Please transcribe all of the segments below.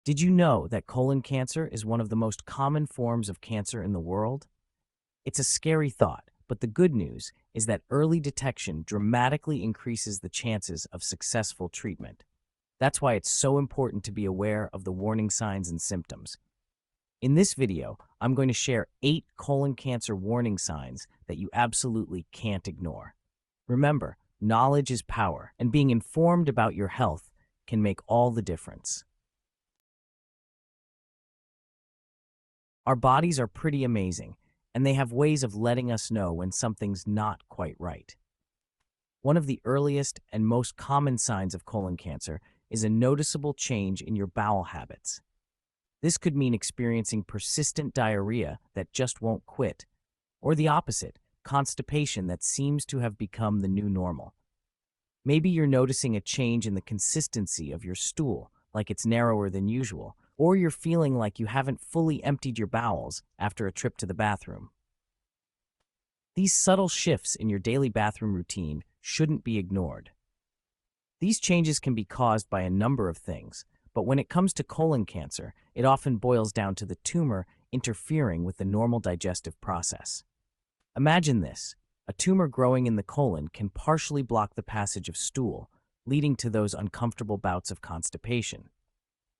Did you know that colon cancer is one of the most common forms of cancer in the world? It's a scary thought, but the good news is that early detection dramatically increases the chances of successful treatment. That's why it's so important to be aware of the warning signs and symptoms. In this video, I'm going to share 8 colon cancer warning signs that you absolutely can't ignore. Remember, knowledge is power, and being informed about your health can make all the difference. Our bodies are pretty amazing, and they have ways of letting us know when something's not quite right. One of the earliest and most common signs of colon cancer is a noticeable change in your bowel habits. This could mean experiencing persistent diarrhea that just won't quit, or the opposite, constipation that seems to have become the new normal. Maybe you're noticing a change in the consistency of your stool, like it's narrower than usual, or you're feeling like you haven't fully emptied your bowels after a trip to the bathroom. These subtle shifts in your daily bathroom routine shouldn't be ignored. These changes can be caused by a number of things, but when it comes to colon cancer, it often boils down to the tumor interfering with the normal digestive process. Imagine this: a tumor growing in the colon can partially block the passage of stool, leading to those uncomfortable bouts of constipation.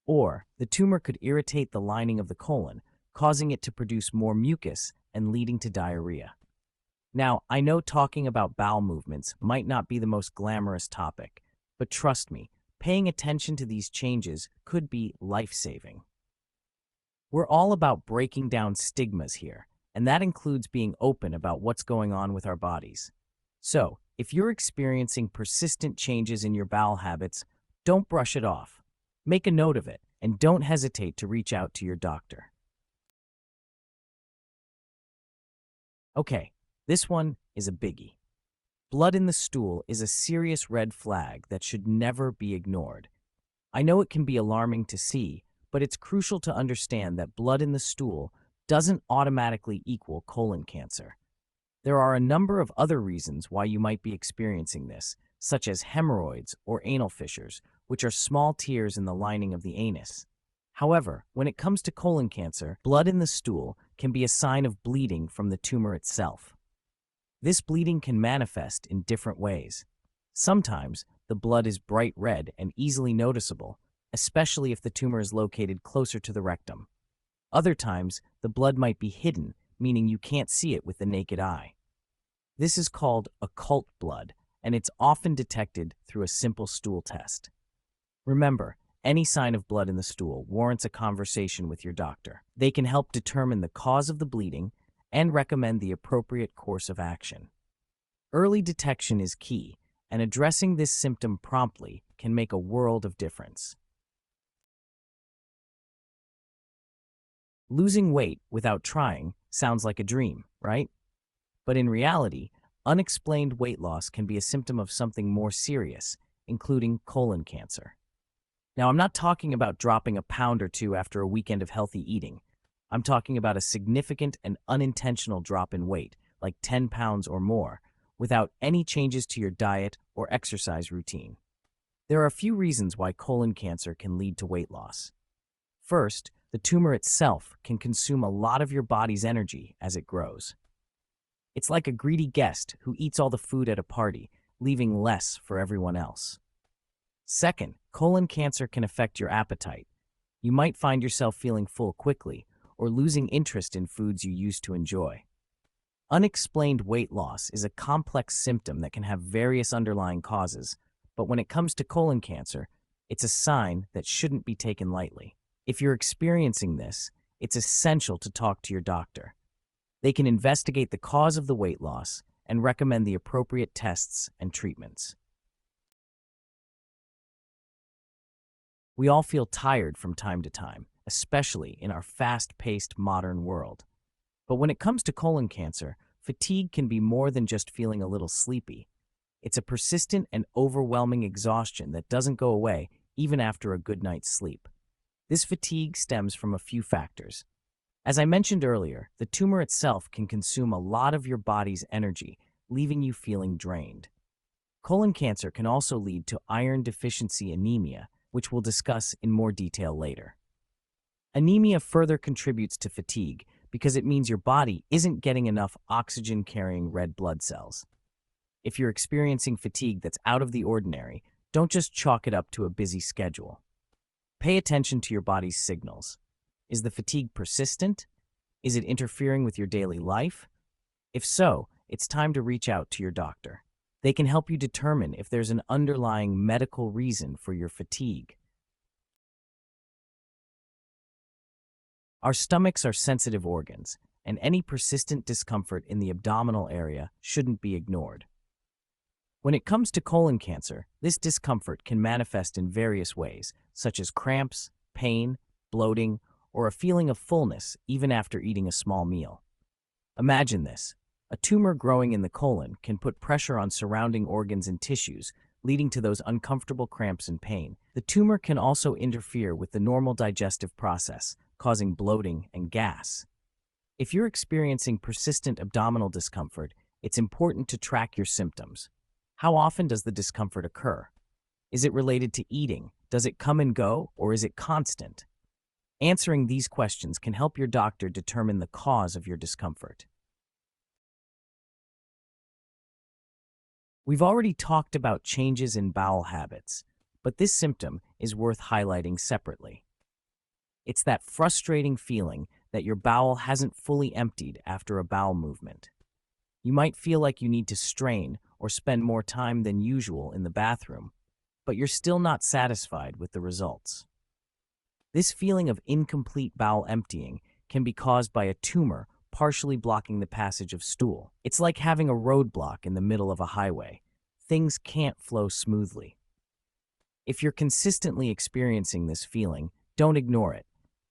Or, the tumor could irritate the lining of the colon, causing it to produce more mucus and leading to diarrhea. Now, I know talking about bowel movements might not be the most glamorous topic, but trust me, paying attention to these changes could be life-saving. We're all about breaking down stigmas here, and that includes being open about what's going on with our bodies. So, if you're experiencing persistent changes in your bowel habits, don't brush it off. Make a note of it, and don't hesitate to reach out to your doctor. Okay, this one is a biggie. Blood in the stool is a serious red flag that should never be ignored. I know it can be alarming to see, but it's crucial to understand that blood in the stool doesn't automatically equal colon cancer. There are a number of other reasons why you might be experiencing this, such as hemorrhoids or anal fissures, which are small tears in the lining of the anus. However, when it comes to colon cancer, blood in the stool can be a sign of bleeding from the tumor itself. This bleeding can manifest in different ways. Sometimes, the blood is bright red and easily noticeable, especially if the tumor is located closer to the rectum. Other times, the blood might be hidden, meaning you can't see it with the naked eye. This is called occult blood, and it's often detected through a simple stool test. Remember, any sign of blood in the stool warrants a conversation with your doctor. They can help determine the cause of the bleeding and recommend the appropriate course of action. Early detection is key, and addressing this symptom promptly can make a world of difference. Losing weight without trying sounds like a dream, right? But in reality, unexplained weight loss can be a symptom of something more serious, including colon cancer. Now, I'm not talking about dropping a pound or two after a weekend of healthy eating. I'm talking about a significant and unintentional drop in weight, like 10 pounds or more, without any changes to your diet or exercise routine. There are a few reasons why colon cancer can lead to weight loss. First, the tumor itself can consume a lot of your body's energy as it grows. It's like a greedy guest who eats all the food at a party, leaving less for everyone else. Second, colon cancer can affect your appetite. You might find yourself feeling full quickly or losing interest in foods you used to enjoy. Unexplained weight loss is a complex symptom that can have various underlying causes, but when it comes to colon cancer, it's a sign that shouldn't be taken lightly. If you're experiencing this, it's essential to talk to your doctor. They can investigate the cause of the weight loss and recommend the appropriate tests and treatments. We all feel tired from time to time, especially in our fast-paced modern world. But when it comes to colon cancer, fatigue can be more than just feeling a little sleepy. It's a persistent and overwhelming exhaustion that doesn't go away even after a good night's sleep. This fatigue stems from a few factors. As I mentioned earlier, the tumor itself can consume a lot of your body's energy, leaving you feeling drained. Colon cancer can also lead to iron deficiency anemia, which we'll discuss in more detail later. Anemia further contributes to fatigue because it means your body isn't getting enough oxygen-carrying red blood cells. If you're experiencing fatigue that's out of the ordinary, don't just chalk it up to a busy schedule. Pay attention to your body's signals. Is the fatigue persistent? Is it interfering with your daily life? If so, it's time to reach out to your doctor. They can help you determine if there's an underlying medical reason for your fatigue. Our stomachs are sensitive organs, and any persistent discomfort in the abdominal area shouldn't be ignored. When it comes to colon cancer, this discomfort can manifest in various ways, such as cramps, pain, bloating, or a feeling of fullness even after eating a small meal. Imagine this. A tumor growing in the colon can put pressure on surrounding organs and tissues, leading to those uncomfortable cramps and pain. The tumor can also interfere with the normal digestive process, causing bloating and gas. If you're experiencing persistent abdominal discomfort, it's important to track your symptoms. How often does the discomfort occur? Is it related to eating? Does it come and go, or is it constant? Answering these questions can help your doctor determine the cause of your discomfort. We've already talked about changes in bowel habits, but this symptom is worth highlighting separately. It's that frustrating feeling that your bowel hasn't fully emptied after a bowel movement. You might feel like you need to strain or spend more time than usual in the bathroom, but you're still not satisfied with the results. This feeling of incomplete bowel emptying can be caused by a tumor partially blocking the passage of stool. It's like having a roadblock in the middle of a highway. Things can't flow smoothly. If you're consistently experiencing this feeling, don't ignore it.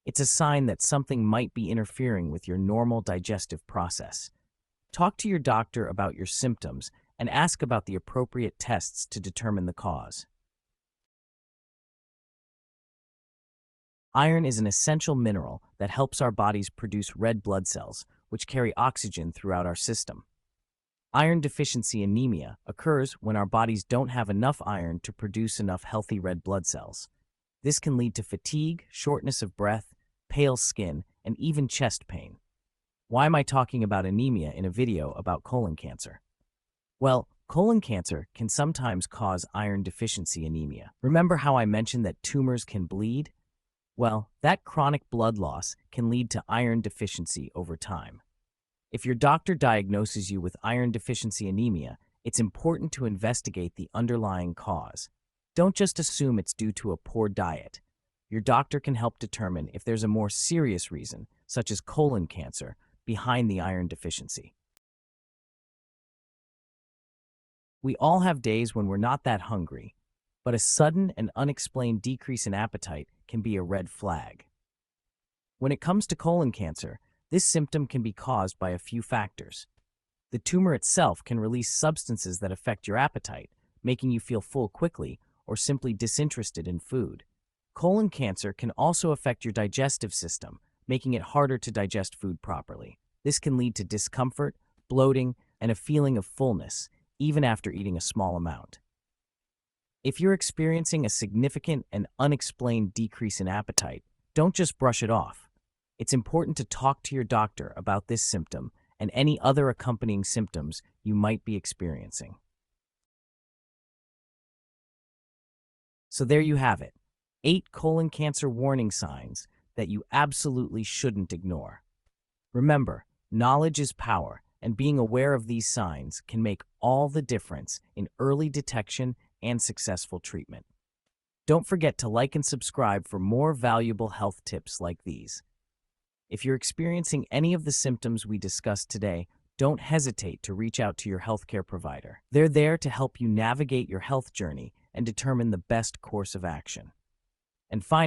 It's a sign that something might be interfering with your normal digestive process. Talk to your doctor about your symptoms and ask about the appropriate tests to determine the cause. Iron is an essential mineral that helps our bodies produce red blood cells, which carry oxygen throughout our system. Iron deficiency anemia occurs when our bodies don't have enough iron to produce enough healthy red blood cells. This can lead to fatigue, shortness of breath, pale skin, and even chest pain. Why am I talking about anemia in a video about colon cancer? Well, colon cancer can sometimes cause iron deficiency anemia. Remember how I mentioned that tumors can bleed? Well, that chronic blood loss can lead to iron deficiency over time. If your doctor diagnoses you with iron deficiency anemia, it's important to investigate the underlying cause. Don't just assume it's due to a poor diet. Your doctor can help determine if there's a more serious reason, such as colon cancer, behind the iron deficiency. We all have days when we're not that hungry, but a sudden and unexplained decrease in appetite can be a red flag. When it comes to colon cancer, this symptom can be caused by a few factors. The tumor itself can release substances that affect your appetite, making you feel full quickly or simply disinterested in food. Colon cancer can also affect your digestive system, making it harder to digest food properly. This can lead to discomfort, bloating, and a feeling of fullness, even after eating a small amount. If you're experiencing a significant and unexplained decrease in appetite, don't just brush it off. It's important to talk to your doctor about this symptom and any other accompanying symptoms you might be experiencing. So there you have it, 8 colon cancer warning signs that you absolutely shouldn't ignore. Remember, knowledge is power, and being aware of these signs can make all the difference in early detection and successful treatment. Don't forget to like and subscribe for more valuable health tips like these. If you're experiencing any of the symptoms we discussed today, don't hesitate to reach out to your healthcare provider. They're there to help you navigate your health journey and determine the best course of action. And finally,